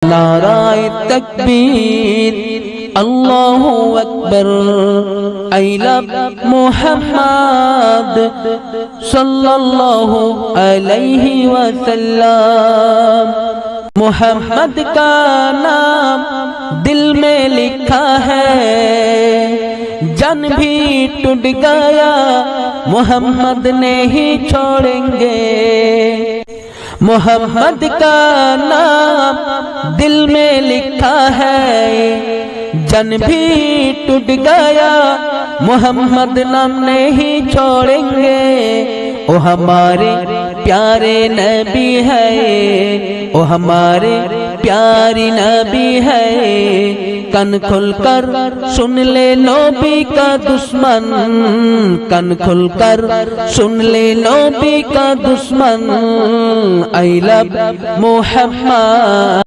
नाराए तकबीर अल्लाहु Akbar. I love Muhammad सल्लल्लाहु अलैहि वसल्लम। मोहम्मद का नाम दिल में लिखा है, जान भी टूट गया मोहम्मद नहीं छोड़ेंगे। मोहम्मद का नाम दिल में लिखा है, जान भी टूट गया मोहम्मद नाम नहीं छोड़ेंगे। ओ हमारे प्यारे नबी है, ओ हमारे प्यारी नबी है। कन खुलकर सुन ले नबी का दुश्मन, कन खुलकर सुन ले नबी का दुश्मन। I love Mohammad.